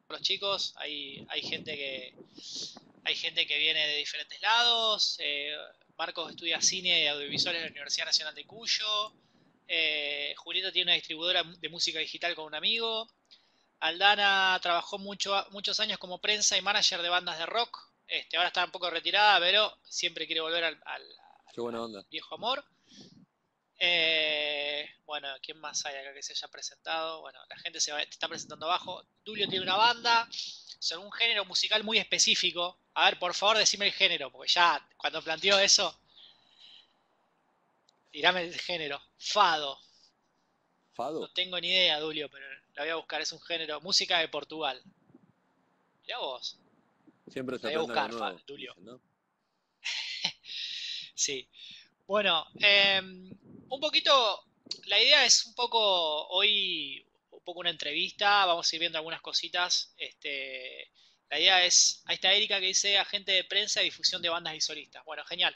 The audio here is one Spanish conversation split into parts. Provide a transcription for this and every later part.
los chicos, hay gente que viene de diferentes lados. Marcos estudia cine y audiovisuales en la Universidad Nacional de Cuyo. Julieta tiene una distribuidora de música digital con un amigo. Aldana trabajó muchos años como prensa y manager de bandas de rock. Ahora está un poco retirada, pero siempre quiere volver Qué buena al onda. viejo amor. Bueno, ¿quién más hay acá que se haya presentado? Bueno, la gente se está presentando abajo. Tulio tiene una banda, son un género musical muy específico. A ver, por favor, decime el género, porque ya cuando planteó eso, tirame el género. Fado. No Fado. tengo ni idea, Dulio, pero la voy a buscar. Es un género, música de Portugal. Mirá vos. Siempre se La voy a aprende algo buscar, nuevo, Dulio. dicen, ¿no? Sí. Bueno, un poquito, la idea es un poco hoy, un poco una entrevista, vamos a ir viendo algunas cositas. La idea es, ahí está Erika que dice agente de prensa y difusión de bandas y solistas. Bueno, genial.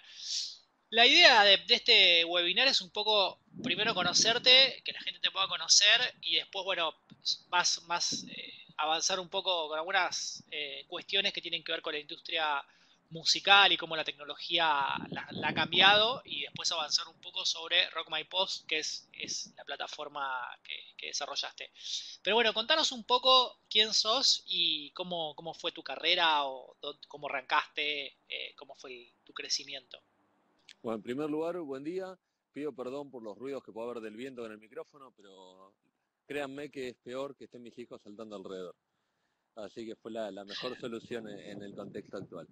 La idea de este webinar es un poco, primero conocerte, que la gente te pueda conocer y después, bueno, avanzar un poco con algunas cuestiones que tienen que ver con la industria musical y cómo la tecnología la ha cambiado y después avanzar un poco sobre Rock My Post, que es la plataforma que desarrollaste. Pero bueno, contanos un poco quién sos y cómo fue tu carrera o cómo arrancaste, cómo fue tu crecimiento. Bueno, en primer lugar, buen día. Pido perdón por los ruidos que puedo haber del viento en el micrófono, pero créanme que es peor que estén mis hijos saltando alrededor. Así que fue la mejor solución en el contexto actual.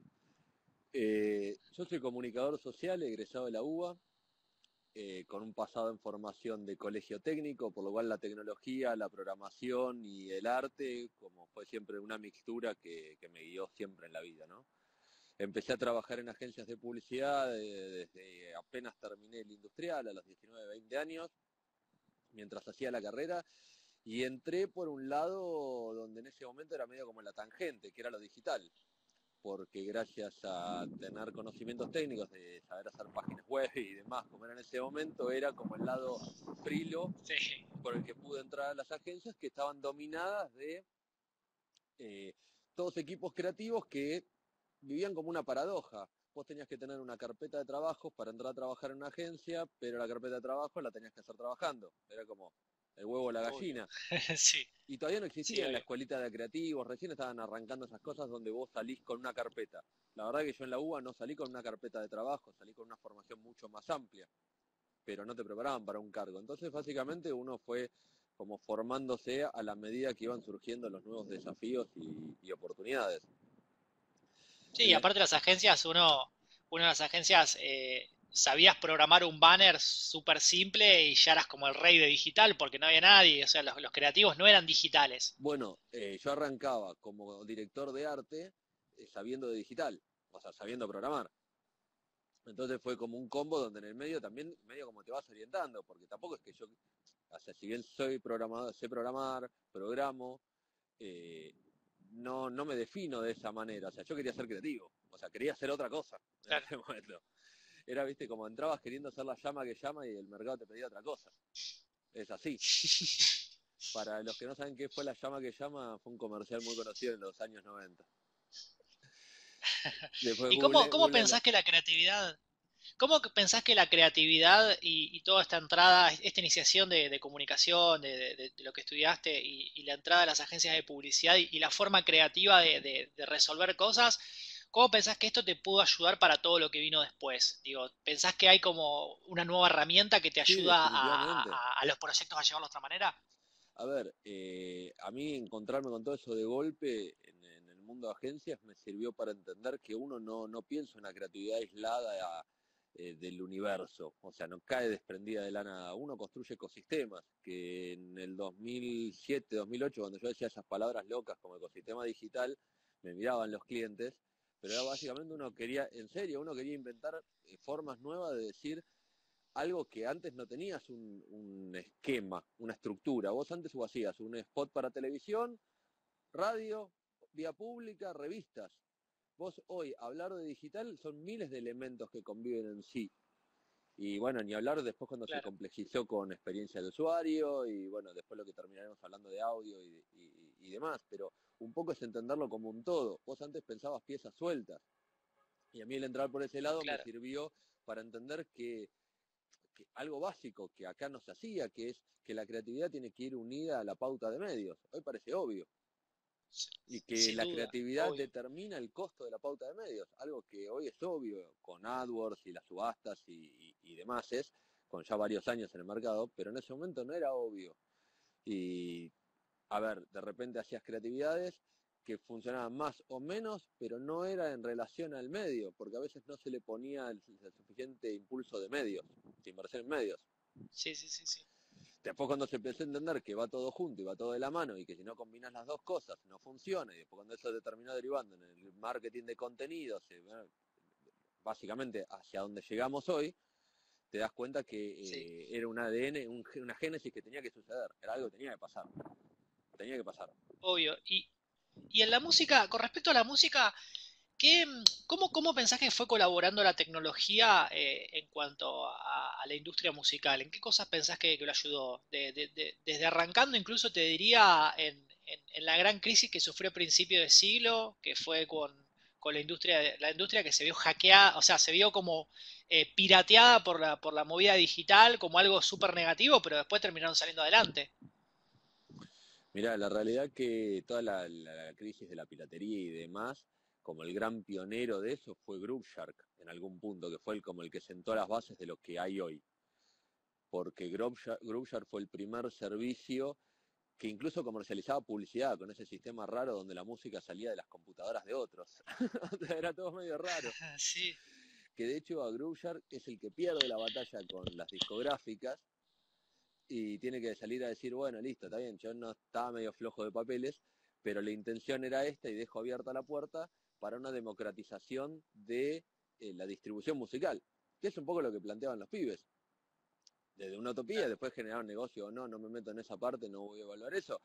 Yo soy comunicador social, egresado de la UBA, con un pasado en formación de colegio técnico, por lo cual la tecnología, la programación y el arte, como fue siempre una mixtura que me guió siempre en la vida, ¿no? Empecé a trabajar en agencias de publicidad desde apenas terminé el industrial, a los 19, 20 años, mientras hacía la carrera, y entré por un lado donde en ese momento era medio como la tangente, que era lo digital, porque gracias a tener conocimientos técnicos de saber hacer páginas web y demás, como era en ese momento, era como el lado frilo Sí, por el que pude entrar a las agencias que estaban dominadas de eh, todos equipos creativos que vivían como una paradoja. Vos tenías que tener una carpeta de trabajos para entrar a trabajar en una agencia, pero la carpeta de trabajo la tenías que hacer trabajando. Era como el huevo o la obvio. gallina. Sí, Y todavía no sí, existía en la obvio. escuelita de creativos, recién estaban arrancando esas cosas donde vos salís con una carpeta. La verdad que yo en la UBA no salí con una carpeta de trabajo, salí con una formación mucho más amplia, pero no te preparaban para un cargo. Entonces básicamente uno fue como formándose a la medida que iban surgiendo los nuevos desafíos y oportunidades. Sí, En la, aparte de las agencias, uno de las agencias sabías programar un banner súper simple y ya eras como el rey de digital porque no había nadie, o sea, los creativos no eran digitales. bueno, yo arrancaba como director de arte sabiendo de digital, o sea, sabiendo programar. Entonces fue como un combo donde en el medio también, medio como te vas orientando, porque tampoco es que yo, o sea, si bien soy programador, sé programar, programo, eh, no me defino de esa manera. O sea, yo quería ser creativo, o sea, quería hacer otra cosa en Claro. ese momento. Era, viste, como entrabas queriendo ser la llama que llama y el mercado te pedía otra cosa. Es así. Para los que no saben qué fue la llama que llama, fue un comercial muy conocido en los años 90. Después ¿Y Google, cómo Google pensás que la creatividad, cómo pensás que la creatividad y toda esta entrada, esta iniciación de comunicación, de lo que estudiaste y la entrada a las agencias de publicidad y la forma creativa de resolver cosas, cómo pensás que esto te pudo ayudar para todo lo que vino después? Digo, ¿pensás que hay como una nueva herramienta que te sí, ayuda definitivamente. a los proyectos a llevarlo de otra manera? A ver, a mí encontrarme con todo eso de golpe en el mundo de agencias me sirvió para entender que uno no piensa en una creatividad aislada del universo, o sea, no cae desprendida de la nada, uno construye ecosistemas, que en el 2007, 2008, cuando yo decía esas palabras locas como ecosistema digital, me miraban los clientes, pero era básicamente uno quería, en serio, uno quería inventar formas nuevas de decir algo que antes no tenías un esquema, una estructura. Vos antes o hacías un spot para televisión, radio, vía pública, revistas. Vos hoy, hablar de digital son miles de elementos que conviven en sí. Y bueno, ni hablar después cuando se Claro. complejizó con experiencia de usuario y bueno, después lo que terminaremos hablando de audio y demás. Pero un poco es entenderlo como un todo. Vos antes pensabas piezas sueltas, y a mí el entrar por ese lado me claro. sirvió para entender que algo básico que acá no se hacía, que es que la creatividad tiene que ir unida a la pauta de medios. Hoy parece obvio. Y que Sin la duda, creatividad obvio. determina el costo de la pauta de medios, algo que hoy es obvio con AdWords y las subastas y demás, con ya varios años en el mercado, pero en ese momento no era obvio. Y, a ver, de repente hacías creatividades que funcionaban más o menos, pero no era en relación al medio, porque a veces no se le ponía el suficiente impulso de medios, de inversión en medios. Sí, sí, sí, sí. Después cuando se empezó a entender que va todo junto y va todo de la mano y que si no combinas las dos cosas no funciona, y después cuando eso se terminó derivando en el marketing de contenidos, básicamente hacia donde llegamos hoy, te das cuenta que Sí, era un ADN, una génesis que tenía que suceder, era algo que tenía que pasar. obvio. Y en la música, con respecto a la música, ¿qué, cómo pensás que fue colaborando la tecnología en cuanto a la industria musical? ¿En qué cosas pensás que lo ayudó? Desde arrancando, incluso te diría, en la gran crisis que sufrió a principio de siglo, que fue con la industria que se vio hackeada, o sea, se vio como pirateada por la movida digital, como algo súper negativo, pero después terminaron saliendo adelante. Mirá, la realidad que toda la crisis de la piratería y demás, como el gran pionero de eso fue Groove Shark en algún punto, que fue como el que sentó las bases de lo que hay hoy. Porque Groupshare fue el primer servicio que incluso comercializaba publicidad con ese sistema raro donde la música salía de las computadoras de otros. Era todo medio raro. Sí, Que de hecho a Groupshare es el que pierde la batalla con las discográficas y tiene que salir a decir, bueno, listo, está bien, yo no estaba medio flojo de papeles, pero la intención era esta y dejo abierta la puerta para una democratización de la distribución musical, que es un poco lo que planteaban los pibes desde una utopía, claro, después generar un negocio o no, no me meto en esa parte, no voy a evaluar eso,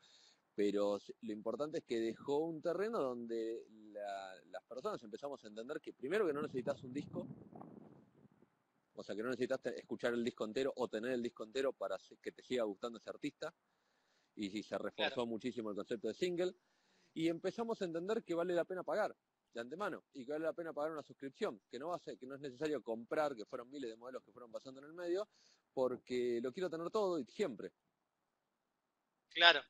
pero lo importante es que dejó un terreno donde las personas empezamos a entender que primero que no necesitas un disco, o sea que no necesitas escuchar el disco entero o tener el disco entero para que te siga gustando ese artista, y se claro, reforzó muchísimo el concepto de single, y empezamos a entender que vale la pena pagar de antemano y que vale la pena pagar una suscripción, que no va a ser, que no es necesario comprar, que fueron miles de modelos que fueron pasando en el medio, porque lo quiero tener todo y siempre. claro.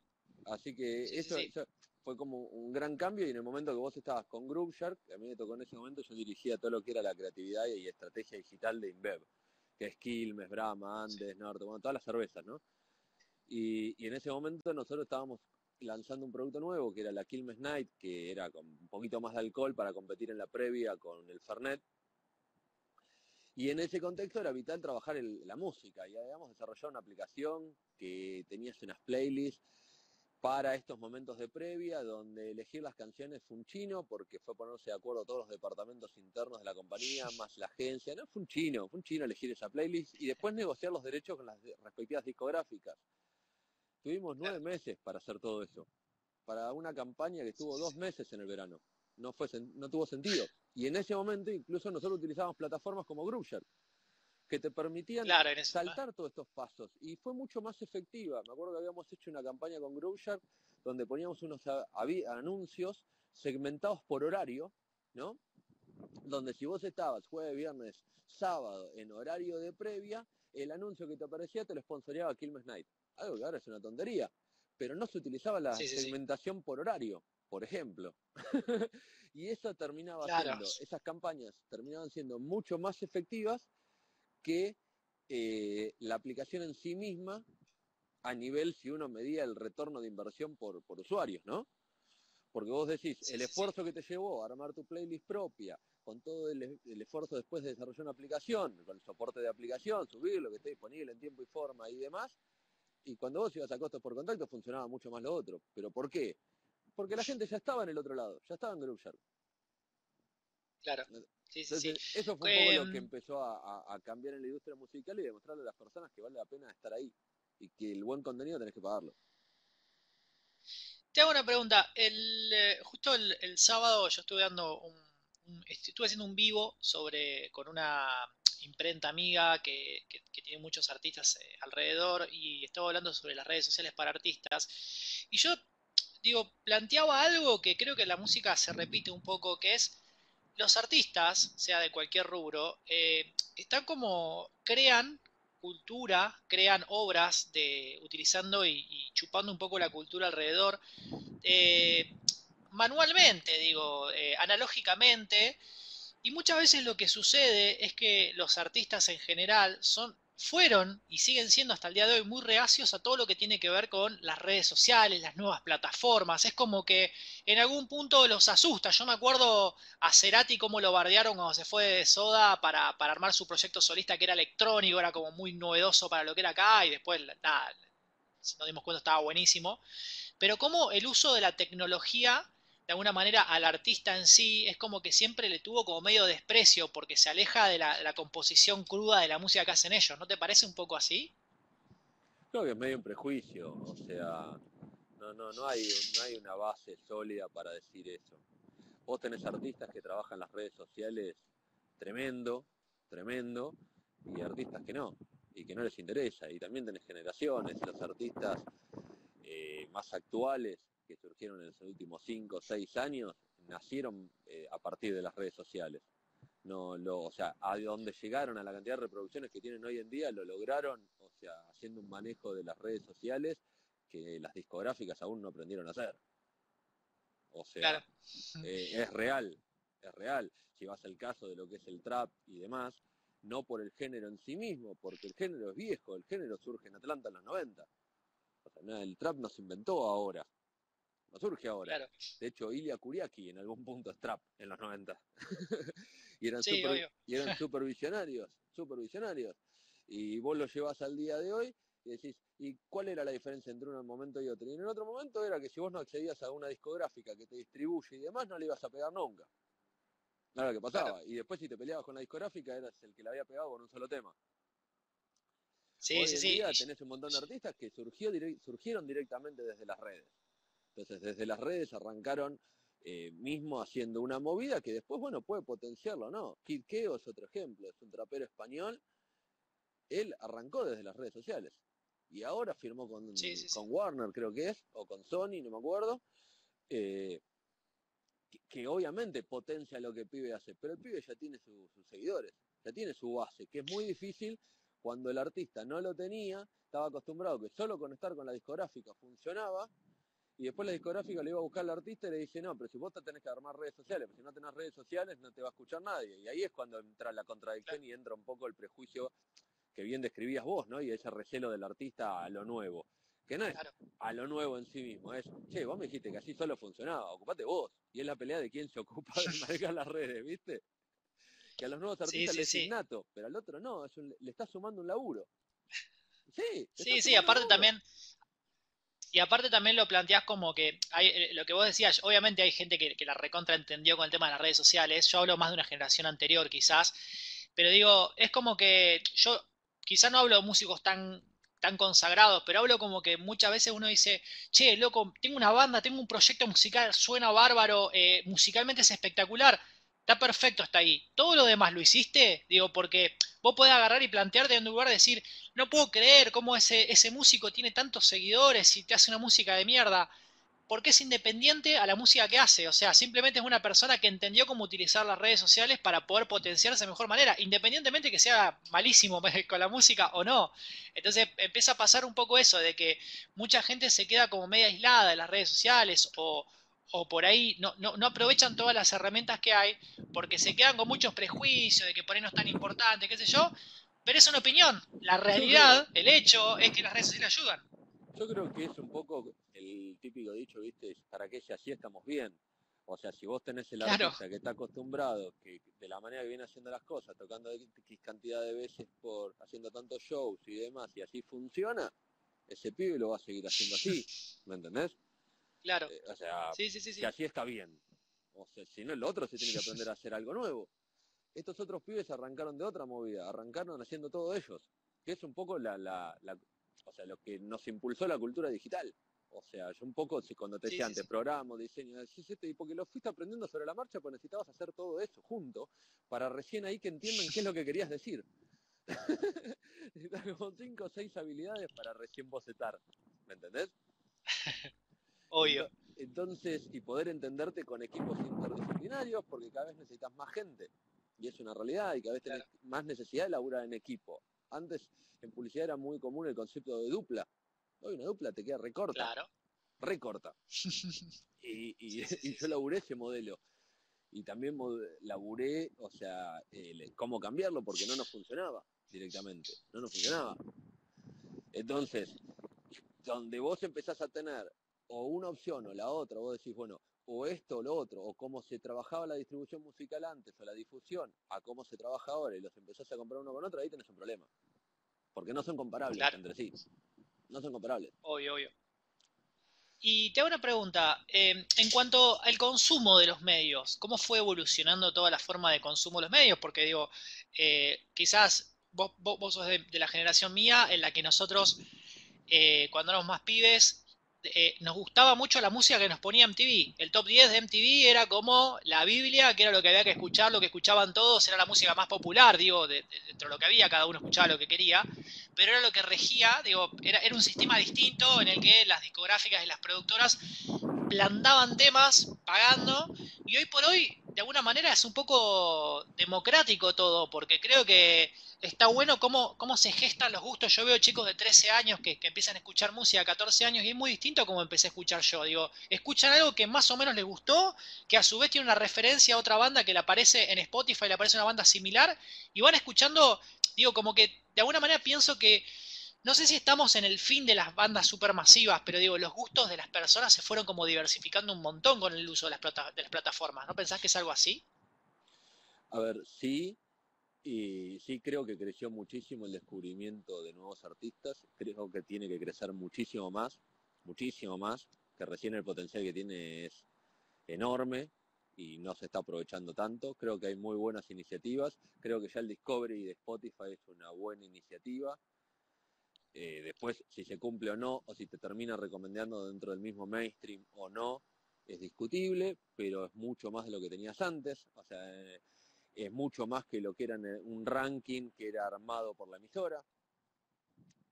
Así que Sí, sí, eso sí. fue como un gran cambio y en el momento que vos estabas con Groupshark, que a mí me tocó en ese momento, yo dirigía todo lo que era la creatividad y estrategia digital de InBev, que es Quilmes, Brahma, Sí, Andes, Norte, bueno, todas las cervezas, ¿no? Y en ese momento nosotros estábamos lanzando un producto nuevo que era la Quilmes Night, que era con un poquito más de alcohol para competir en la previa con el Fernet. Y en ese contexto era vital trabajar la música y habíamos desarrollado una aplicación que tenías unas playlists para estos momentos de previa, donde elegir las canciones fue un chino, porque fue ponerse de acuerdo todos los departamentos internos de la compañía, más la agencia, no fue un chino elegir esa playlist y después negociar los derechos con las respectivas discográficas. Tuvimos claro. 9 meses para hacer todo eso, para una campaña que Sí, estuvo sí, dos sí. meses en el verano. No tuvo sentido. Y en ese momento incluso nosotros utilizábamos plataformas como Groover, que te permitían Claro, en eso. saltar todos estos pasos y fue mucho más efectiva. Me acuerdo que habíamos hecho una campaña con Growshark donde poníamos unos anuncios segmentados por horario, ¿no? Donde si vos estabas jueves, viernes, sábado en horario de previa, el anuncio que te aparecía te lo sponsoreaba Quilmes Night. Algo que ahora es una tontería, pero no se utilizaba la Sí, sí, sí. segmentación por horario, por ejemplo. Y eso terminaba Claro. siendo, esas campañas terminaban siendo mucho más efectivas que la aplicación en sí misma a nivel si uno medía el retorno de inversión por usuarios, ¿no? Porque vos decís, Sí, el sí, sí. esfuerzo que te llevó a armar tu playlist propia, con todo el esfuerzo después de desarrollar una aplicación, con el soporte de aplicación, subir lo que esté disponible en tiempo y forma y demás, y cuando vos ibas a costos por contacto funcionaba mucho más lo otro. ¿Pero por qué? Porque la gente ya estaba en el otro lado, ya estaba en Groover. Claro. Sí, sí, sí. Entonces, eso fue un poco lo que Em, empezó a cambiar en la industria musical y demostrarle a las personas que vale la pena estar ahí y que el buen contenido tenés que pagarlo. Te hago una pregunta. Justo el sábado yo estuve estuve haciendo un vivo con una imprenta amiga que tiene muchos artistas alrededor y estaba hablando sobre las redes sociales para artistas. Y yo digo, planteaba algo que creo que en la música se repite un poco, que es los artistas, sea de cualquier rubro, están como, crean cultura, crean obras de, utilizando y chupando un poco la cultura alrededor, eh, manualmente, digo, analógicamente, y muchas veces lo que sucede es que los artistas en general fueron y siguen siendo hasta el día de hoy muy reacios a todo lo que tiene que ver con las redes sociales, las nuevas plataformas. Es como que en algún punto los asusta. Yo me acuerdo a Cerati cómo lo bardearon cuando se fue de Soda para armar su proyecto solista que era electrónico, era como muy novedoso para lo que era acá y después, nada, nos dimos cuenta estaba buenísimo. Pero como el uso de la tecnología, de alguna manera, al artista en sí, es como que siempre le tuvo como medio desprecio, porque se aleja de la composición cruda de la música que hacen ellos. ¿No te parece un poco así? Creo que es medio un prejuicio, o sea, no hay una base sólida para decir eso. Vos tenés artistas que trabajan las redes sociales tremendo, tremendo, y artistas que no, y que no les interesa. Y también tenés generaciones, los artistas más actuales que surgieron en los últimos 5 o 6 años, nacieron a partir de las redes sociales. O sea, a donde llegaron, a la cantidad de reproducciones que tienen hoy en día, lo lograron, o sea, haciendo un manejo de las redes sociales que las discográficas aún no aprendieron a hacer. O Claro. sea, es real, es real. Si vas al caso de lo que es el trap y demás, no por el género en sí mismo, porque el género es viejo, el género surge en Atlanta en los 90. O sea, el trap no se inventó ahora, no surge ahora. Claro. De hecho, Ilya Kuriaki en algún punto es trap en los 90. y eran Sí, obvio. super visionarios, super visionarios. Y vos lo llevas al día de hoy y decís, ¿y cuál era la diferencia entre un momento y otro? Y en el otro momento era que si vos no accedías a una discográfica que te distribuye y demás, no le ibas a pegar nunca. Era lo que Claro. pasaba. Y después si te peleabas con la discográfica, eras el que la había pegado con un solo tema. Sí, Hoy sí, en sí. día tenés un montón de artistas que surgieron directamente desde las redes. Entonces, desde las redes arrancaron mismo haciendo una movida que después, bueno, puede potenciarlo, ¿no? Kid Keo es otro ejemplo, es un trapero español. Él arrancó desde las redes sociales y ahora firmó Sí, sí, sí. con Warner, creo que es, o con Sony, no me acuerdo, eh, que obviamente potencia lo que el pibe hace, pero el pibe ya tiene sus seguidores, ya tiene su base, que es muy difícil cuando el artista no lo tenía, estaba acostumbrado que solo con estar con la discográfica funcionaba, y después la discográfica le iba a buscar al artista y le dice, no, pero si vos te tenés que armar redes sociales, pero si no tenés redes sociales no te va a escuchar nadie. Y ahí es cuando entra la Claro. contradicción y entra un poco el prejuicio que bien describías vos, ¿no? Y ese recelo del artista a lo nuevo. Que no es Claro. a lo nuevo en sí mismo, es, che, vos me dijiste que así solo funcionaba, ocupate vos. Y es la pelea de quién se ocupa de manejar las redes, ¿viste? Que a los nuevos Sí, artistas sí, les es sí. innato, pero al otro no, le está sumando un laburo. Sí, le está Sí, sí, sumando un aparte laburo. también, y aparte también lo planteás como que hay, lo que vos decías, obviamente hay gente que la recontra entendió con el tema de las redes sociales, yo hablo más de una generación anterior quizás, pero digo, es como que yo quizás no hablo de músicos tan consagrados, pero hablo como que muchas veces uno dice, che, loco, tengo una banda, tengo un proyecto musical, suena bárbaro, musicalmente es espectacular, está perfecto, está ahí. Todo lo demás lo hiciste, digo, porque vos podés agarrar y plantearte en un lugar de decir, no puedo creer cómo ese músico tiene tantos seguidores y te hace una música de mierda. Porque es independiente a la música que hace. O sea, simplemente es una persona que entendió cómo utilizar las redes sociales para poder potenciarse de mejor manera, independientemente que sea malísimo con la música o no. Entonces empieza a pasar un poco eso, de que mucha gente se queda como media aislada de las redes sociales o por ahí no aprovechan todas las herramientas que hay porque se quedan con muchos prejuicios de que por ahí no es tan importante, qué sé yo, pero es una opinión. La Yo creo, realidad, el hecho, es que las redes sociales ayudan. Yo creo que es un poco el típico dicho, ¿viste? Para que si así estamos bien. O sea, si vos tenés el Claro, artista que está acostumbrado, que de la manera que viene haciendo las cosas, tocando X cantidad de veces haciendo tantos shows y demás, y así funciona, ese pibe lo va a seguir haciendo así, ¿me entendés? claro. O sea, Sí, sí, sí, si sí. así está bien. O sea, si no, el otro se tiene que aprender a hacer algo nuevo. Estos otros pibes arrancaron de otra movida, arrancaron haciendo todo ellos, que es un poco o sea, lo que nos impulsó la cultura digital. O sea, yo un poco, si cuando te Sí, decía sí, antes, sí. programa, diseño, decís esto, y porque lo fuiste aprendiendo sobre la marcha, pues necesitabas hacer todo eso junto, para recién ahí que entiendan qué es lo que querías decir. Necesitas como 5 o 6 habilidades para recién bocetar, ¿me entendés? Obvio. Entonces, y poder entenderte con equipos interdisciplinarios, porque cada vez necesitas más gente. Y es una realidad, y cada vez tenés más necesidad de laburar en equipo. Antes, en publicidad era muy común el concepto de dupla. Hoy una dupla te queda recorta, Claro. recorta. Y, y yo laburé ese modelo. Y también laburé, o sea, cómo cambiarlo, porque no nos funcionaba directamente. No nos funcionaba. Entonces, donde vos empezás a tener o una opción o la otra, vos decís, bueno, o esto o lo otro, o cómo se trabajaba la distribución musical antes, o la difusión, a cómo se trabaja ahora, y los empezás a comprar uno con otro, ahí tenés un problema. Porque no son comparables Claro, entre sí. No son comparables. obvio, obvio. Y te hago una pregunta, en cuanto al consumo de los medios, ¿cómo fue evolucionando toda la forma de consumo de los medios? Porque digo, quizás vos sos de la generación mía en la que nosotros cuando éramos más pibes, nos gustaba mucho la música que nos ponía MTV. El top 10 de MTV era como la Biblia, que era lo que había que escuchar, lo que escuchaban todos, era la música más popular, digo, dentro de lo que había, cada uno escuchaba lo que quería, pero era lo que regía, digo, era un sistema distinto en el que las discográficas y las productoras plantaban temas pagando y hoy por hoy de alguna manera es un poco democrático todo porque creo que está bueno cómo se gestan los gustos. Yo veo chicos de 13 años que empiezan a escuchar música a 14 años y es muy distinto a como empecé a escuchar yo. Digo, escuchan algo que más o menos les gustó, que a su vez tiene una referencia a otra banda que le aparece en Spotify, le aparece una banda similar y van escuchando, digo, como que de alguna manera pienso que no sé si estamos en el fin de las bandas supermasivas, pero digo, los gustos de las personas se fueron como diversificando un montón con el uso de de las plataformas. ¿No pensás que es algo así? A ver, sí, y sí creo que creció muchísimo el descubrimiento de nuevos artistas. Creo que tiene que crecer muchísimo más, que recién el potencial que tiene es enorme y no se está aprovechando tanto. Creo que hay muy buenas iniciativas. Creo que ya el Discovery de Spotify es una buena iniciativa. Después, si se cumple o no, o si te termina recomendando dentro del mismo mainstream o no, es discutible, pero es mucho más de lo que tenías antes. O sea, es mucho más que lo que era un ranking que era armado por la emisora.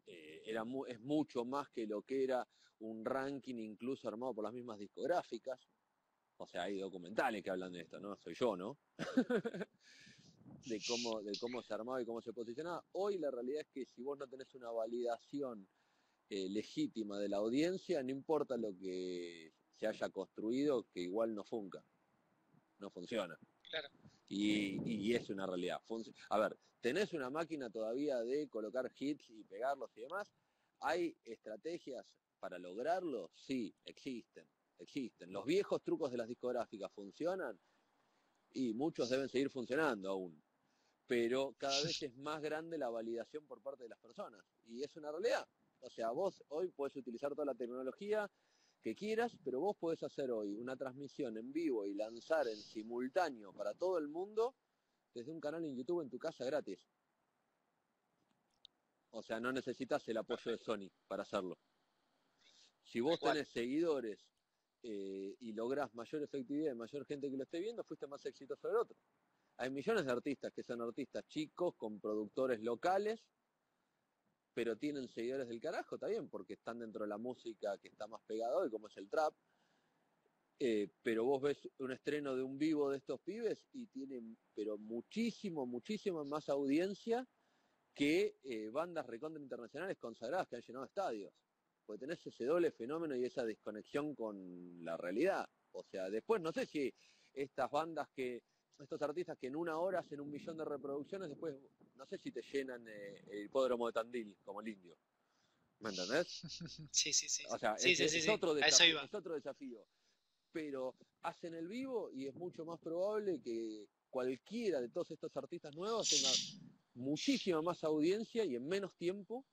Es mucho más que lo que era un ranking incluso armado por las mismas discográficas. O sea, hay documentales que hablan de esto, ¿no? Soy yo, ¿no? de cómo se armaba y cómo se posicionaba. Hoy la realidad es que si vos no tenés una validación legítima de la audiencia, no importa lo que se haya construido, que igual no funciona. Claro. Y es una realidad. A ver, ¿tenés una máquina todavía de colocar hits y pegarlos y demás? ¿Hay estrategias para lograrlo? Sí, existen. Los viejos trucos de las discográficas funcionan y muchos deben seguir funcionando aún. Pero cada vez es más grande la validación por parte de las personas. Y es una realidad. O sea, vos hoy podés utilizar toda la tecnología que quieras, pero vos podés hacer hoy una transmisión en vivo y lanzar en simultáneo para todo el mundo desde un canal en YouTube en tu casa gratis. O sea, no necesitas el apoyo de Sony para hacerlo. Si vos tenés seguidores y lográs mayor efectividad y mayor gente que lo esté viendo, fuiste más exitoso del otro. Hay millones de artistas que son artistas chicos con productores locales, pero tienen seguidores del carajo, está bien, porque están dentro de la música que está más pegada hoy, como es el trap. Pero vos ves un estreno de un vivo de estos pibes y tienen, pero muchísima más audiencia que bandas recontra internacionales consagradas que han llenado estadios. Porque tenés ese doble fenómeno y esa desconexión con la realidad. O sea, después no sé si estas bandas estos artistas que en una hora hacen 1 millón de reproducciones, después no sé si te llenan el hipódromo de Tandil, como el Indio. ¿Me entendés? Sí, sí, sí. O sea, Sí, sí, sí, sí. A eso iba. es otro desafío. Pero hacen el vivo y es mucho más probable que cualquiera de todos estos artistas nuevos tenga muchísima más audiencia y en menos tiempo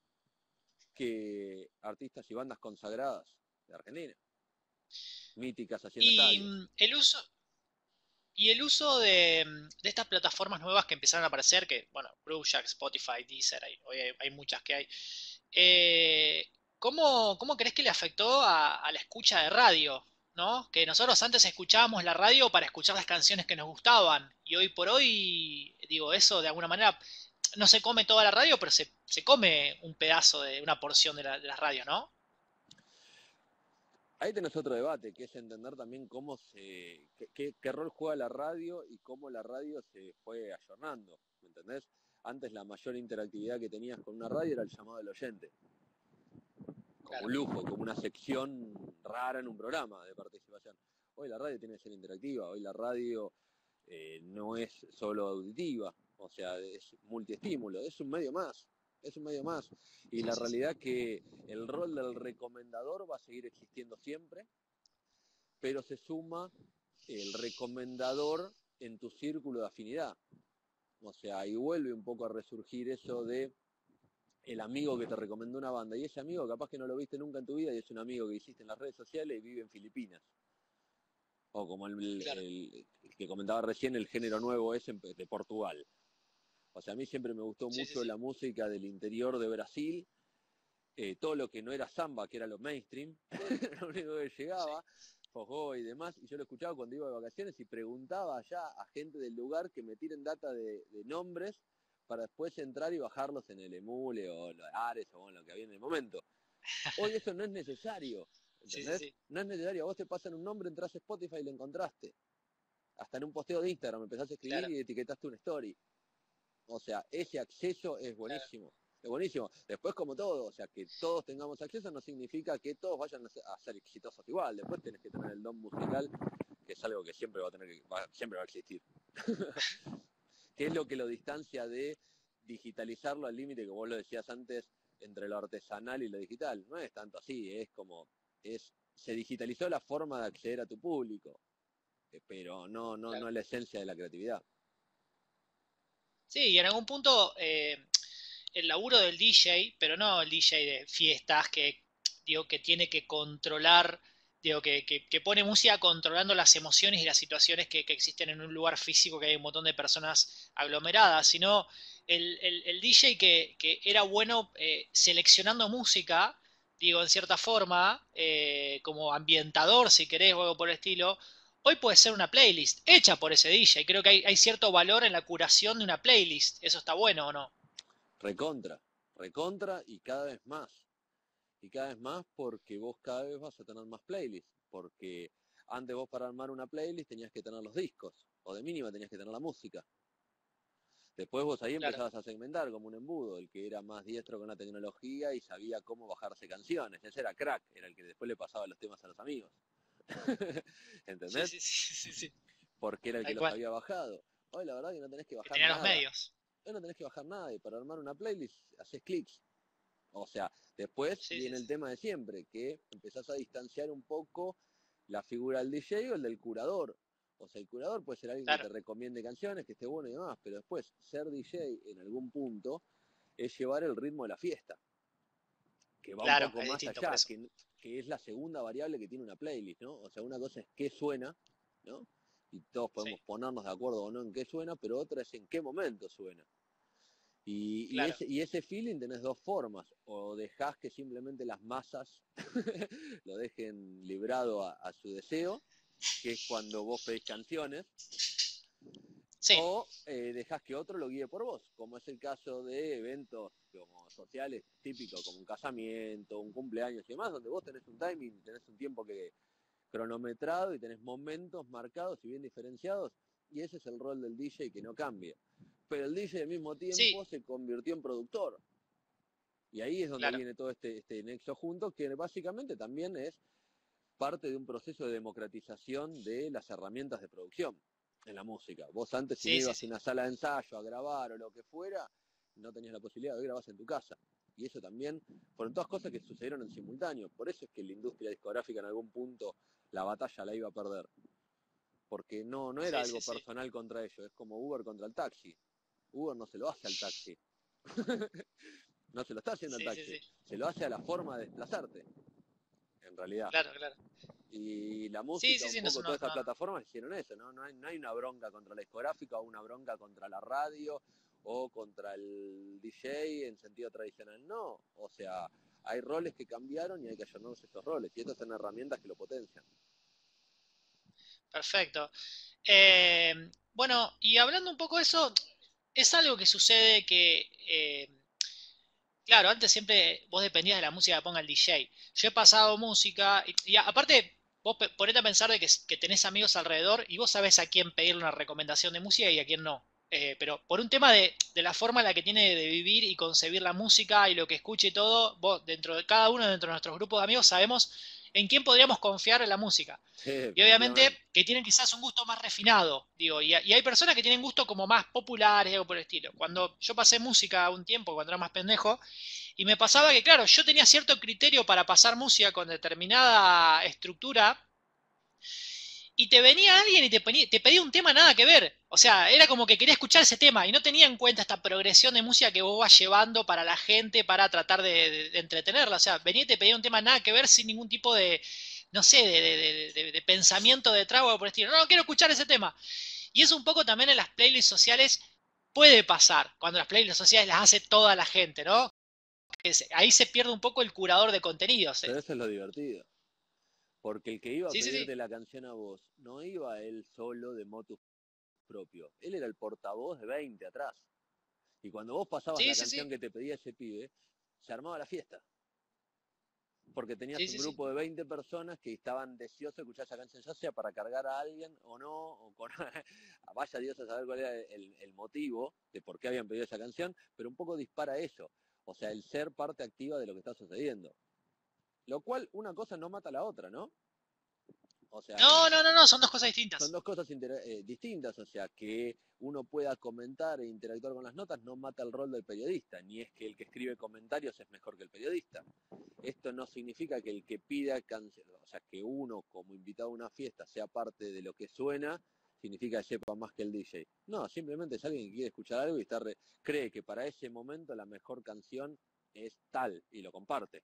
que artistas y bandas consagradas de Argentina, míticas haciendo Y estadios. el uso de estas plataformas nuevas que empezaron a aparecer, que, bueno, Brujack, Spotify, Deezer, hoy hay muchas que hay. ¿Cómo crees que le afectó a la escucha de radio? ¿No? Que nosotros antes escuchábamos la radio para escuchar las canciones que nos gustaban. Y hoy por hoy, digo, eso de alguna manera no se come toda la radio, pero se come un pedazo de una porción de la radio, ¿no? ahí tenés otro debate, que es entender también qué rol juega la radio y cómo la radio se fue ayornando, ¿me entendés? Antes la mayor interactividad que tenías con una radio era el llamado del oyente, como Claro, un lujo, como una sección rara en un programa de participación. Hoy la radio tiene que ser interactiva, hoy la radio no es solo auditiva, o sea, es multiestímulo, es un medio más, es un medio más. Y sí, la sí, sí. realidad que el rol del recomendador va a seguir existiendo siempre, pero se suma el recomendador en tu círculo de afinidad. O sea, y vuelve un poco a resurgir eso de el amigo que te recomendó una banda, y ese amigo capaz que no lo viste nunca en tu vida y es un amigo que hiciste en las redes sociales y vive en Filipinas. O como Claro, el que comentaba recién, el género nuevo es de Portugal. O sea, a mí siempre me gustó sí, sí, mucho sí. la música del interior de Brasil, todo lo que no era samba, que era lo mainstream, lo único que Sí. llegaba, Fojó y demás, y yo lo escuchaba cuando iba de vacaciones y preguntaba allá a gente del lugar que me tiren data de nombres para después entrar y bajarlos en el Emule o los Ares o en lo que había en el momento. Hoy eso no es necesario, Sí, sí, ¿entendés? sí. No es necesario, a vos te pasan un nombre, entras a Spotify y lo encontraste. Hasta en un posteo de Instagram empezás a escribir Claro, y etiquetaste una story. O sea, ese acceso es claro. buenísimo. Es buenísimo. Después, como todo, o sea, que todos tengamos acceso no significa que todos vayan a ser exitosos igual. Después tenés que tener el don musical, que es algo que siempre va a tener siempre va a existir. ¿Qué es lo que lo distancia de digitalizarlo al límite que vos lo decías antes entre lo artesanal y lo digital? No es tanto así, es como se digitalizó la forma de acceder a tu público, pero no Claro. es la esencia de la creatividad. Sí, y en algún punto el laburo del DJ, pero no el DJ de fiestas que digo que tiene que controlar, digo que pone música controlando las emociones y las situaciones que existen en un lugar físico que hay un montón de personas aglomeradas, sino el DJ que era bueno seleccionando música, digo, en cierta forma, como ambientador, si querés, o algo por el estilo, hoy puede ser una playlist hecha por ese DJ. Creo que hay cierto valor en la curación de una playlist. ¿Eso está bueno o no? Recontra, recontra y cada vez más. Y cada vez más porque vos cada vez vas a tener más playlists. Porque antes vos para armar una playlist tenías que tener los discos. O de mínima tenías que tener la música. Después vos ahí Claro, empezabas a segmentar como un embudo, el que era más diestro con la tecnología y sabía cómo bajarse canciones. Ese era crack, era el que después le pasaba los temas a los amigos. sí, ¿Entendés? sí, sí, sí, sí, Porque era el que tal los cual. había bajado. Hoy la verdad que no tenés que Que bajar tenía los nada. medios. Hoy no tenés que bajar nada y para armar una playlist haces clics. O sea, después Sí, sí, viene el sí. tema de siempre, que empezás a distanciar un poco la figura del DJ o el del curador. O sea, el curador puede ser alguien que Claro, te recomiende canciones, que esté bueno y demás, pero después ser DJ en algún punto es llevar el ritmo de la fiesta, que va un claro, poco es más distinto por allá, eso. que es la segunda variable que tiene una playlist, ¿no? O sea, una cosa es qué suena, ¿no? Y todos Sí, podemos ponernos de acuerdo o no en qué suena, pero otra es en qué momento suena. claro, Y ese feeling tenés dos formas, o dejás que simplemente las masas lo dejen librado a su deseo, que es cuando vos pedís canciones, sí, o dejás que otro lo guíe por vos, como es el caso de eventos como sociales típicos, como un casamiento, un cumpleaños y demás, donde vos tenés un timing, tenés un tiempo que cronometrado y tenés momentos marcados y bien diferenciados, y ese es el rol del DJ que no cambia. Pero el DJ al mismo sí, tiempo se convirtió en productor. Y ahí es donde claro, viene todo este nexo junto, que básicamente también es parte de un proceso de democratización de las herramientas de producción en la música. Vos antes, si no sí, sí, ibas a sí, una sala de ensayo a grabar o lo que fuera, no tenías la posibilidad de grabar en tu casa. Y eso también fueron todas cosas que sucedieron en simultáneo. Por eso es que la industria discográfica en algún punto la batalla la iba a perder. Porque no era sí, sí, algo sí, personal contra ellos, es como Uber contra el taxi. Uber no se lo hace al taxi, no se lo está haciendo al sí, sí, taxi, sí, se lo hace a la forma de desplazarte, en realidad. claro, claro. Y la Sí, música, sí, un sí, no, poco no, todas estas no, plataformas hicieron eso, ¿no? No hay una bronca contra la discográfica o una bronca contra la radio o contra el DJ en sentido tradicional, no. O sea, hay roles que cambiaron y hay que ayornarse esos roles. Y estas son herramientas que lo potencian. perfecto. Bueno, y hablando un poco de eso, es algo que sucede que Claro, antes siempre vos dependías de la música que ponga el DJ. Yo he pasado música y aparte vos ponete a pensar de que tenés amigos alrededor y vos sabés a quién pedirle una recomendación de música y a quién no. Pero por un tema de la forma en la que tiene de vivir y concebir la música y lo que escuche y todo, vos dentro de cada uno, dentro de nuestros grupos de amigos, sabemos en quién podríamos confiar en la música. Sí, Y obviamente efectivamente. que tienen quizás un gusto más refinado, digo, y hay personas que tienen gustos como más populares, algo por el estilo. Cuando yo pasé música un tiempo, cuando era más pendejo, y me pasaba que, claro, yo tenía cierto criterio para pasar música con determinada estructura, y te venía alguien y te pedía un tema nada que ver. O sea, era como que quería escuchar ese tema y no tenía en cuenta esta progresión de música que vos vas llevando para la gente para tratar de entretenerla. O sea, venía y te pedía un tema nada que ver sin ningún tipo de, no sé, de pensamiento de trago por el estilo. No, no quiero escuchar ese tema. Y eso un poco también en las playlists sociales puede pasar, cuando las playlists sociales las hace toda la gente, ¿no? Ahí se pierde un poco el curador de contenidos. Pero eso es lo divertido. Porque el que iba a Sí, sí, sí. pedirte la canción a vos, no iba él solo de motu propio. Él era el portavoz de 20 atrás. Y cuando vos pasabas Sí, la sí, canción sí. que te pedía ese pibe, se armaba la fiesta. Porque tenías Sí, un sí, sí. grupo de 20 personas que estaban deseosos de escuchar esa canción, ya sea para cargar a alguien o no, o con... vaya Dios a saber cuál era el motivo de por qué habían pedido esa canción, pero un poco dispara eso. O sea, el ser parte activa de lo que está sucediendo. Lo cual una cosa no mata a la otra, ¿no? O sea, No, no, no, no, son dos cosas son distintas. dos cosas distintas, o sea, que uno pueda comentar e interactuar con las notas no mata el rol del periodista, ni es que el que escribe comentarios es mejor que el periodista. Esto no significa que el que pida canción, o sea, que uno como invitado a una fiesta sea parte de lo que suena, significa que sepa más que el DJ. No, simplemente es alguien que quiere escuchar algo y cree que para ese momento la mejor canción es tal y lo comparte.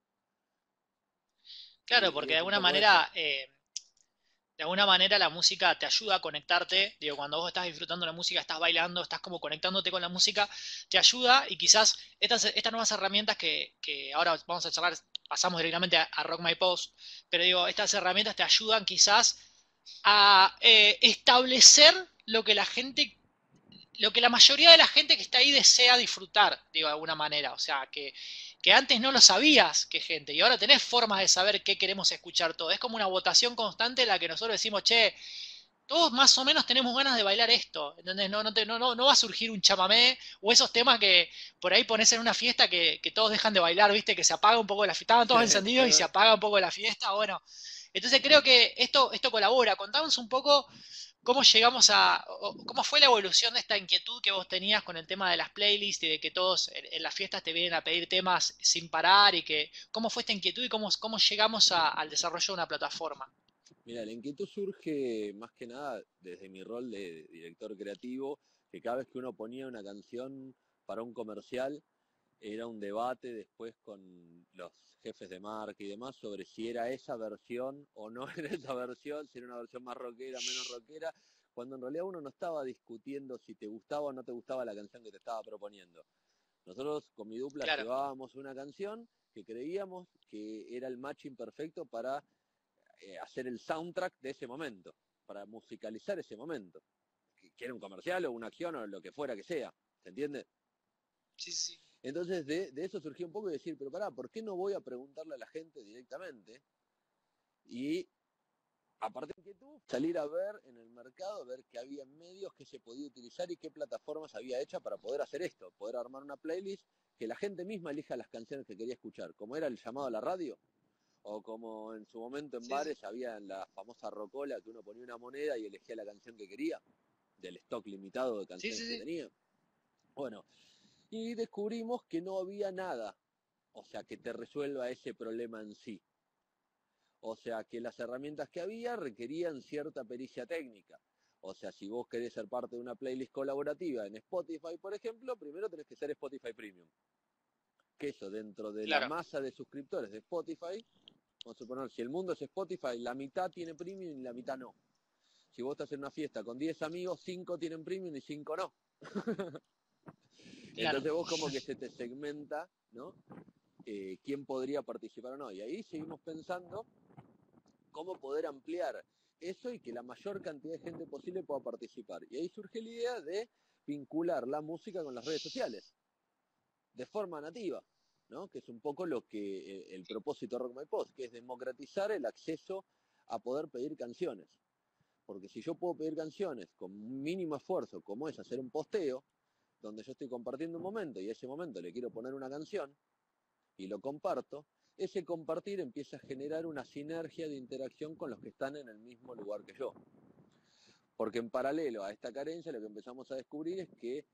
Claro, Y porque es un poco eso. de alguna manera la música te ayuda a conectarte. Digo, cuando vos estás disfrutando la música, estás bailando, estás como conectándote con la música, te ayuda y quizás estas nuevas herramientas que ahora vamos a charlar, pasamos directamente a Rock My Post, pero digo, estas herramientas te ayudan quizás a establecer lo que la gente lo que la mayoría de la gente que está ahí desea disfrutar, digo, de alguna manera. O sea, que antes no lo sabías qué gente, y ahora tenés formas de saber qué queremos escuchar todo. Es como una votación constante en la que nosotros decimos, che, todos más o menos tenemos ganas de bailar esto, ¿entendés? No va a surgir un chamamé o esos temas que por ahí pones en una fiesta que todos dejan de bailar, ¿viste? Que se apaga un poco la fiesta, estaban todos encendidos y se apaga un poco la fiesta, bueno. Entonces creo que esto colabora. Contamos un poco cómo llegamos cómo fue la evolución de esta inquietud que vos tenías con el tema de las playlists y de que todos en las fiestas te vienen a pedir temas sin parar y que cómo fue esta inquietud y cómo llegamos al desarrollo de una plataforma. Mira, la inquietud surge más que nada desde mi rol de director creativo, que cada vez que uno ponía una canción para un comercial, era un debate después con los jefes de marca y demás sobre si era esa versión o no era esa versión, si era una versión más rockera, menos rockera, cuando en realidad uno no estaba discutiendo si te gustaba o no te gustaba la canción que te estaba proponiendo. Nosotros con mi dupla Claro, llevábamos una canción que creíamos que era el matching perfecto para hacer el soundtrack de ese momento, para musicalizar ese momento, que era un comercial o una acción o lo que fuera que sea, ¿se entiende? sí, sí, sí. Entonces de eso surgió un poco de decir, pero pará, ¿por qué no voy a preguntarle a la gente directamente? Y aparte de inquietud, salir a ver en el mercado, ver qué había medios que se podía utilizar y qué plataformas había hecha para poder hacer esto, poder armar una playlist que la gente misma elija las canciones que quería escuchar, como era el llamado a la radio, o como en su momento en Sí, sí, bares había la famosa rocola que uno ponía una moneda y elegía la canción que quería, del stock limitado de sí, canciones sí, que sí. tenía. Bueno, y descubrimos que no había nada, o sea, que te resuelva ese problema en sí. O sea, que las herramientas que había requerían cierta pericia técnica. O sea, si vos querés ser parte de una playlist colaborativa en Spotify, por ejemplo, primero tenés que ser Spotify Premium. Que eso, dentro de la Claro, masa de suscriptores de Spotify, vamos a suponer, si el mundo es Spotify, la mitad tiene Premium y la mitad no. Si vos estás en una fiesta con 10 amigos, 5 tienen Premium y 5 no. claro. Entonces vos como que se te segmenta, ¿no? Quién podría participar o no. Y ahí seguimos pensando cómo poder ampliar eso y que la mayor cantidad de gente posible pueda participar. Y ahí surge la idea de vincular la música con las redes sociales, de forma nativa. ¿no? Que es un poco lo que el propósito de Rock My Post, que es democratizar el acceso a poder pedir canciones. Porque si yo puedo pedir canciones con un mínimo esfuerzo, como es hacer un posteo, donde yo estoy compartiendo un momento y a ese momento le quiero poner una canción y lo comparto, ese compartir empieza a generar una sinergia de interacción con los que están en el mismo lugar que yo. Porque en paralelo a esta carencia lo que empezamos a descubrir es que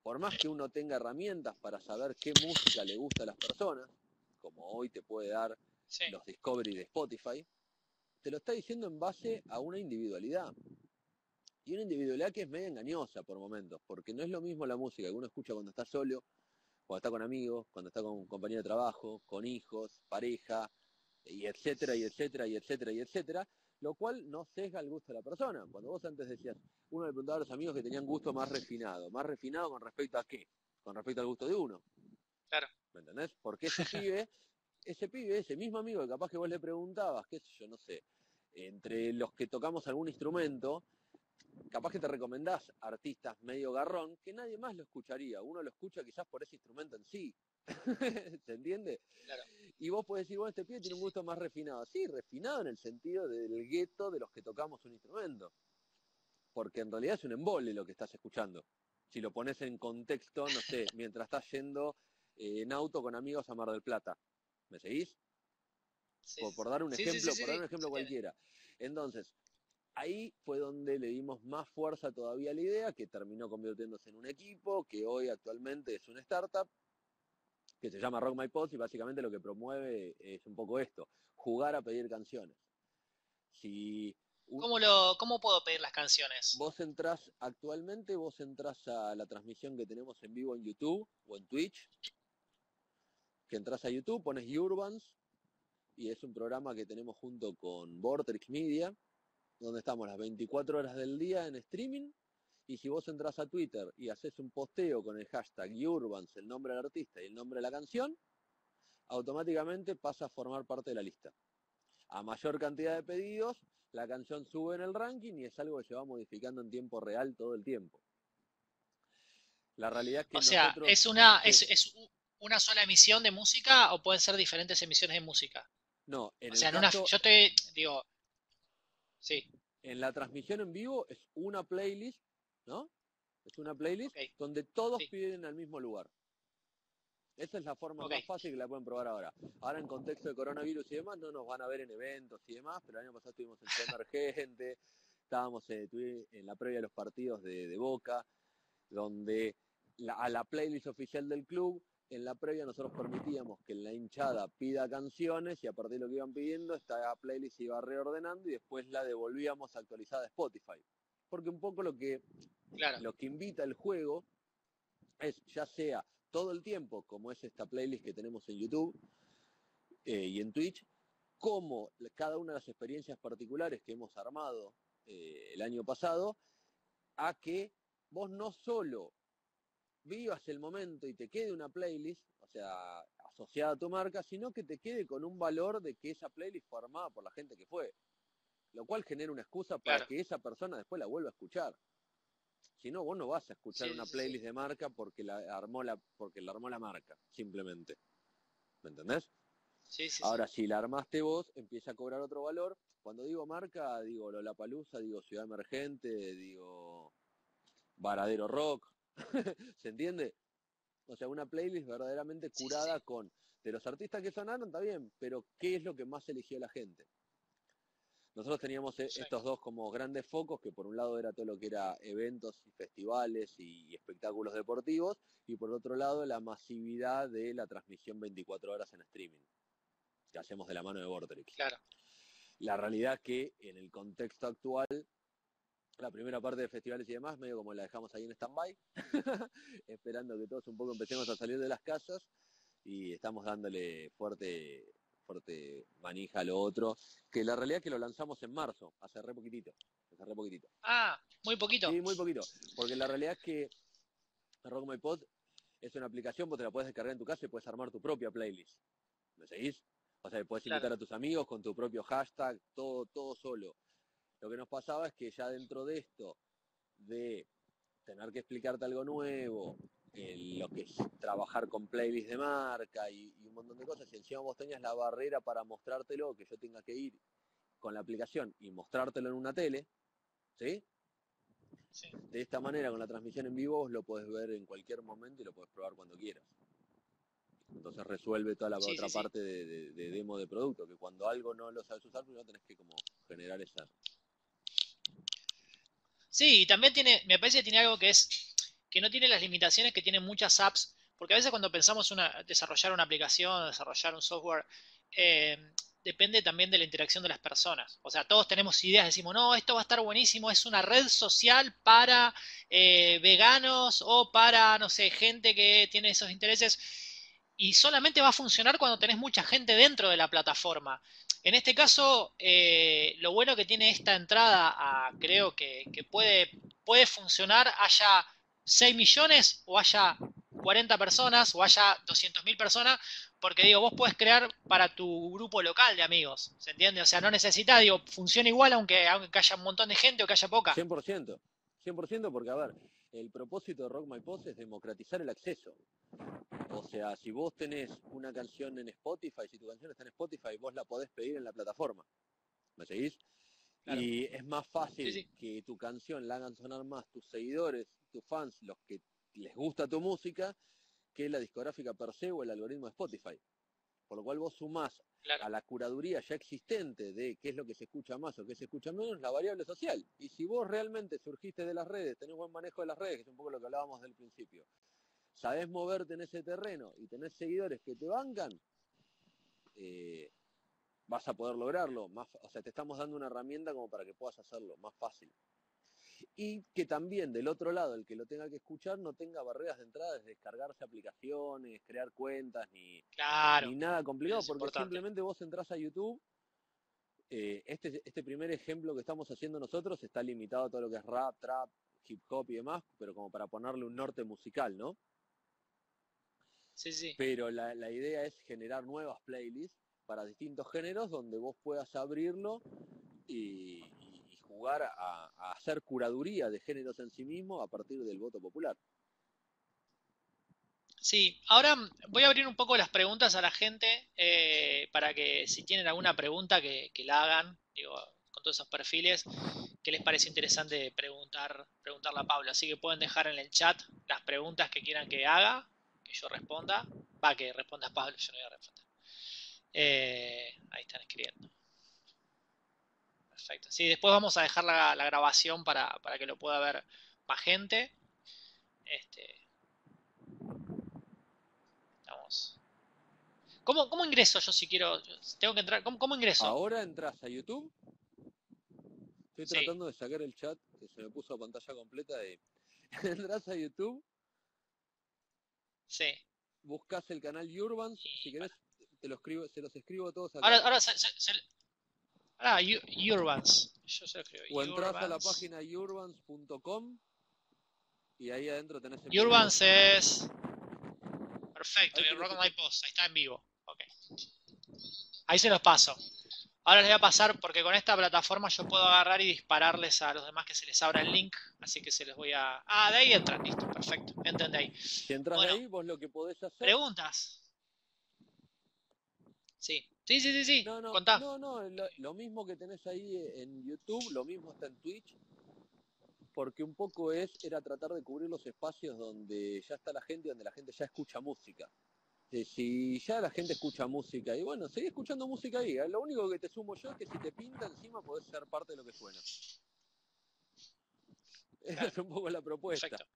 por más que uno tenga herramientas para saber qué música le gusta a las personas, como hoy te puede dar los Discovery de Spotify, te lo está diciendo en base a una individualidad. Y una individualidad que es media engañosa por momentos, porque no es lo mismo la música que uno escucha cuando está solo, cuando está con amigos, cuando está con compañero de trabajo, con hijos, pareja, y etcétera, y etcétera, y etcétera, y etcétera, lo cual no sesga el gusto de la persona. Cuando vos antes decías, uno le preguntaba a los amigos que tenían gusto más refinado con respecto a qué, con respecto al gusto de uno. Claro. ¿Me entendés? Porque ese mismo amigo que capaz que vos le preguntabas, qué sé yo, no sé, entre los que tocamos algún instrumento, capaz que te recomendás artistas medio garrón que nadie más lo escucharía. Uno lo escucha quizás por ese instrumento en sí. ¿Se entiende? Claro. Y vos podés decir, bueno, este pibe tiene un gusto más refinado. Sí, refinado en el sentido del gueto de los que tocamos un instrumento. Porque en realidad es un embole lo que estás escuchando. Si lo pones en contexto, no sé, mientras estás yendo en auto con amigos a Mar del Plata. ¿Me seguís? Por dar un ejemplo cualquiera. Entonces, ahí fue donde le dimos más fuerza todavía a la idea, que terminó convirtiéndose en un equipo, que hoy actualmente es una startup, que se llama Rock My Pods, y básicamente lo que promueve es un poco esto, jugar a pedir canciones. Si ¿Cómo puedo pedir las canciones? vos entrás a la transmisión que tenemos en vivo en YouTube o en Twitch, que entras a YouTube, pones Urbans, y es un programa que tenemos junto con Vortex Media, donde estamos las 24 horas del día en streaming, y si vos entras a Twitter y haces un posteo con el hashtag Urbans, el nombre del artista y el nombre de la canción, automáticamente pasa a formar parte de la lista. A mayor cantidad de pedidos, la canción sube en el ranking y es algo que se va modificando en tiempo real todo el tiempo. La realidad es que O sea, nosotros... ¿es una sola emisión de música o pueden ser diferentes emisiones de música? No, en O el sea, caso... yo te digo, sí, En la transmisión en vivo es una playlist, ¿no? Es una playlist ok, donde todos sí, piden al mismo lugar. Esa es la forma ok, más fácil que la pueden probar ahora. Ahora en contexto de coronavirus y demás no nos van a ver en eventos y demás, pero el año pasado estuvimos en Ciudad Emergente, estábamos en la previa de los partidos de Boca, donde a la playlist oficial del club, en la previa nosotros permitíamos que la hinchada pida canciones y a partir de lo que iban pidiendo, esta playlist se iba reordenando y después la devolvíamos actualizada a Spotify. Porque un poco claro, lo que invita el juego es ya sea todo el tiempo, como es esta playlist que tenemos en YouTube y en Twitch, como cada una de las experiencias particulares que hemos armado el año pasado, a que vos no solo vivas el momento y te quede una playlist, o sea, asociada a tu marca, sino que te quede con un valor de que esa playlist fue armada por la gente que fue, lo cual genera una excusa para claro. que esa persona después la vuelva a escuchar. Si no, vos no vas a escuchar Sí, una sí, sí. playlist de marca porque la armó la marca, simplemente. ¿Me entendés? Sí, sí, sí. Ahora, si la armaste vos, empieza a cobrar otro valor. Cuando digo marca, digo Lollapalooza, digo Ciudad Emergente, digo Varadero Rock. ¿Se entiende? O sea, una playlist verdaderamente Sí, sí, curada sí. con... De los artistas que sonaron, está bien, pero ¿qué es lo que más eligió la gente? Nosotros teníamos Sí. estos dos como grandes focos, que por un lado era todo lo que era eventos y festivales y espectáculos deportivos, y por otro lado la masividad de la transmisión 24 horas en streaming, que hacemos de la mano de Vortex. Claro. La realidad es que en el contexto actual, la primera parte de festivales y demás, medio como la dejamos ahí en stand-by, esperando que todos un poco empecemos a salir de las casas, y estamos dándole fuerte manija a lo otro, que la realidad es que lo lanzamos en marzo, hace re poquitito. Ah, muy poquito. Sí, muy poquito, porque la realidad es que Rock My Pod es una aplicación, vos te la puedes descargar en tu casa y puedes armar tu propia playlist. ¿Me seguís? O sea, puedes Claro, invitar a tus amigos con tu propio hashtag, todo solo. Lo que nos pasaba es que ya dentro de esto, de tener que explicarte algo nuevo, lo que es trabajar con playlists de marca y un montón de cosas. Y encima vos tenías la barrera para mostrártelo, que yo tenga que ir con la aplicación y mostrártelo en una tele, ¿sí? Sí. De esta manera, con la transmisión en vivo, vos lo podés ver en cualquier momento y lo podés probar cuando quieras. Entonces resuelve toda la Sí, otra sí, sí. parte de demo de producto, que cuando algo no lo sabes usar, primero tenés que como generar esa. Sí, y también tiene, me parece que tiene algo que es que no tiene las limitaciones que tienen muchas apps, porque a veces cuando pensamos desarrollar una aplicación, desarrollar un software, eh, depende también de la interacción de las personas. O sea, todos tenemos ideas, decimos, no, esto va a estar buenísimo, es una red social para veganos o para, no sé, gente que tiene esos intereses. Y solamente va a funcionar cuando tenés mucha gente dentro de la plataforma. En este caso, lo bueno que tiene esta entrada creo que puede funcionar, haya 6 millones o haya 40 personas o haya 200.000 personas, porque digo, vos puedes crear para tu grupo local de amigos, ¿se entiende? O sea, no necesitas, digo, funciona igual aunque haya un montón de gente o que haya poca. 100%, 100% porque, a ver, el propósito de Rock My Post es democratizar el acceso. O sea, si vos tenés una canción en Spotify, si tu canción está en Spotify, vos la podés pedir en la plataforma. ¿Me seguís? Claro. Y es más Sí, fácil sí. que tu canción la hagan sonar más tus seguidores, tus fans, los que les gusta tu música, que la discográfica per se o el algoritmo de Spotify. Por lo cual vos sumás Claro. a la curaduría ya existente de qué es lo que se escucha más o qué se escucha menos, la variable social. Y si vos realmente surgiste de las redes, tenés buen manejo de las redes, que es un poco lo que hablábamos del principio, sabés moverte en ese terreno y tenés seguidores que te bancan, eh, vas a poder lograrlo. O sea, te estamos dando una herramienta como para que puedas hacerlo más fácil. Y que también del otro lado, el que lo tenga que escuchar, no tenga barreras de entrada, de descargarse aplicaciones, crear cuentas, ni Claro. nada Eso complicado, es porque importante. simplemente vos entrás a YouTube. Este primer ejemplo que estamos haciendo nosotros está limitado a todo lo que es rap, trap, hip hop y demás, pero como para ponerle un norte musical, ¿no? Sí, sí. Pero la idea es generar nuevas playlists para distintos géneros donde vos puedas abrirlo y jugar a hacer curaduría de géneros en sí mismo a partir del voto popular. Sí, ahora voy a abrir un poco las preguntas a la gente para que si tienen alguna pregunta que la hagan, digo, con todos esos perfiles, que les parece interesante preguntarle a Pablo. Así que pueden dejar en el chat las preguntas que quieran que haga, que yo responda. Va, que responda Pablo, yo no voy a responder. Ahí están escribiendo. Perfecto. Sí, después vamos a dejar la grabación para que lo pueda ver más gente. Este, estamos. ¿Cómo ingreso yo si quiero? Tengo que entrar. ¿Cómo ingreso? Ahora entras a YouTube. Estoy Sí, tratando de sacar el chat que se me puso a pantalla completa de... entras a YouTube, sí. buscas el canal Urbans, si Y querés te lo escribo, se los escribo a todos acá. ahora Urbans. Yo se lo O escribo. entras a la Urbans. página urbans.com y ahí adentro tenés el video. Urbans es. Perfecto. Ahí Y tenés Rock el... My Post. Ahí está en vivo. Ok. Ahí se los paso. Ahora les voy a pasar porque con esta plataforma yo puedo agarrar y dispararles a los demás que se les abra el link. Así que se les voy a. Ah, de ahí entran. Listo. Perfecto. Entren de ahí. Si entras de Bueno, ahí, vos lo que podés hacer... preguntas. Sí. Sí, sí, sí, sí. No, no, Contá. no, no, lo mismo que tenés ahí en YouTube, lo mismo está en Twitch, porque un poco era tratar de cubrir los espacios donde ya está la gente, donde la gente ya escucha música. Si ya la gente escucha música, y bueno, seguí escuchando música ahí. Lo único que te sumo yo es que si te pinta encima podés ser parte de lo que suena. Esa Claro. es un poco la propuesta. Perfecto.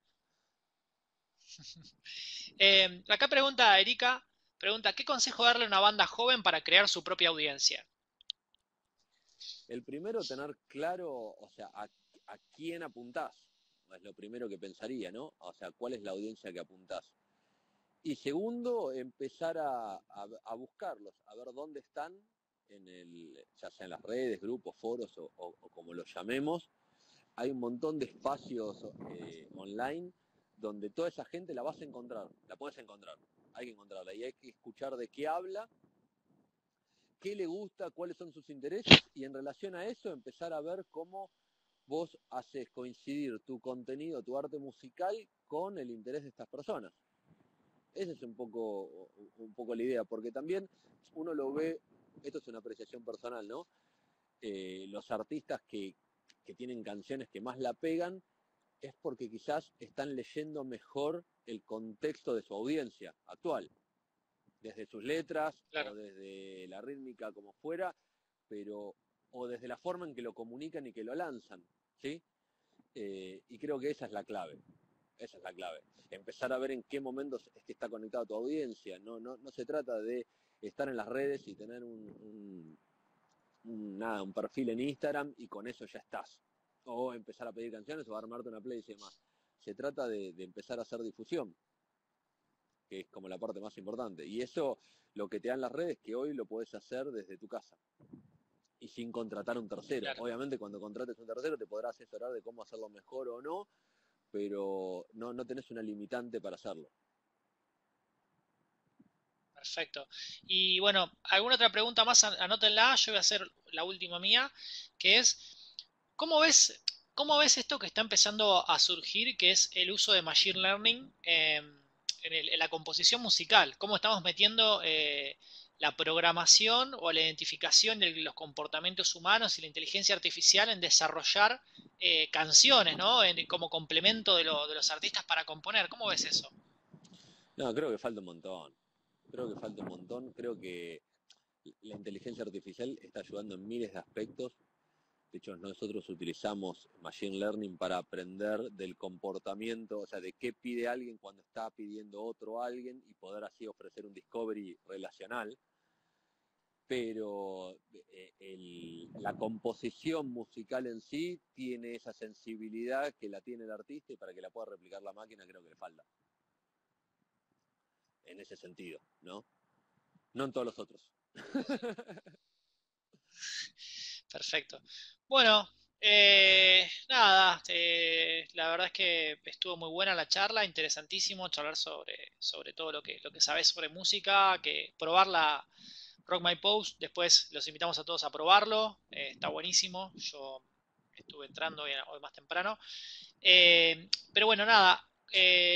Acá pregunta Erika, pregunta, ¿qué consejo darle a una banda joven para crear su propia audiencia? El primero, tener claro, o sea, a quién apuntás. Es lo primero que pensaría, ¿no? O sea, cuál es la audiencia que apuntás. Y segundo, empezar a buscarlos, a ver dónde están, ya sea en las redes, grupos, foros o como los llamemos. Hay un montón de espacios online donde toda esa gente la vas a encontrar, la puedes encontrar, hay que encontrarla y hay que escuchar de qué habla, qué le gusta, cuáles son sus intereses y en relación a eso empezar a ver cómo vos haces coincidir tu contenido, tu arte musical con el interés de estas personas. Esa es un poco la idea, porque también uno lo ve, esto es una apreciación personal, ¿no? Los artistas que tienen canciones que más la pegan es porque quizás están leyendo mejor el contexto de su audiencia actual, desde sus letras o Claro, desde la rítmica como fuera, pero o desde la forma en que lo comunican y que lo lanzan, ¿sí? Y creo que esa es la clave. Esa es la clave. Empezar a ver en qué momentos es que está conectada tu audiencia. No se trata de estar en las redes y tener un perfil en Instagram y con eso ya estás. O empezar a pedir canciones o armarte una playlist y demás. Se trata de empezar a hacer difusión, que es como la parte más importante. Y eso, lo que te dan las redes, que hoy lo podés hacer desde tu casa y sin contratar un tercero. claro. Obviamente cuando contrates un tercero te podrá asesorar de cómo hacerlo mejor o no, pero no tenés una limitante para hacerlo. Perfecto. Y bueno, ¿alguna otra pregunta más? Anótenla, yo voy a hacer la última mía, que es, ¿cómo ves, cómo ves esto que está empezando a surgir, que es el uso de Machine Learning en la composición musical? ¿Cómo estamos metiendo la programación o la identificación de los comportamientos humanos y la inteligencia artificial en desarrollar canciones, ¿no? Como complemento de los artistas para componer. ¿Cómo ves eso? No, creo que falta un montón. Creo que falta un montón. Creo que la inteligencia artificial está ayudando en miles de aspectos. De hecho, nosotros utilizamos Machine Learning para aprender del comportamiento, o sea, de qué pide alguien cuando está pidiendo otro a alguien y poder así ofrecer un discovery relacional. Pero la composición musical en sí tiene esa sensibilidad que la tiene el artista y para que la pueda replicar la máquina creo que le falta. En ese sentido, ¿no? No en todos los otros. Perfecto. Bueno, nada, la verdad es que estuvo muy buena la charla, interesantísimo charlar sobre todo lo que sabes sobre música, que probar la Rock My Post, después los invitamos a todos a probarlo, está buenísimo, yo estuve entrando hoy más temprano. Pero bueno, nada,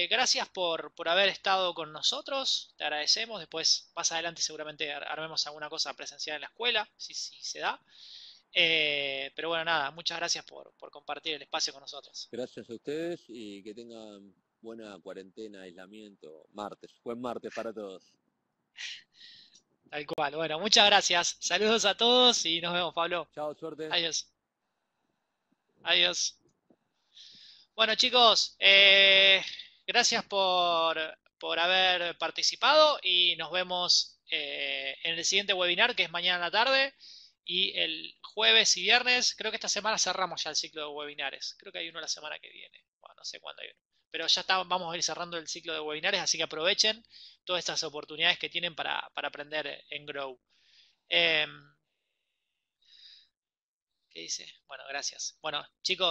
gracias por haber estado con nosotros, te agradecemos, después más adelante seguramente armemos alguna cosa presencial en la escuela, si se da. Pero bueno, nada, muchas gracias por compartir el espacio con nosotros. Gracias a ustedes y que tengan buena cuarentena, aislamiento, martes. Buen martes para todos. Tal cual. Bueno, muchas gracias. Saludos a todos y nos vemos, Pablo. Chao, suerte. Adiós. Adiós. Bueno, chicos, gracias por haber participado y nos vemos en el siguiente webinar que es mañana en la tarde y el jueves y viernes. Creo que esta semana cerramos ya el ciclo de webinares. Creo que hay uno la semana que viene. Bueno, no sé cuándo hay uno. Pero ya está, vamos a ir cerrando el ciclo de webinares, así que aprovechen todas estas oportunidades que tienen para aprender en Grow. Eh, ¿Qué dice? Bueno, gracias. Bueno, chicos.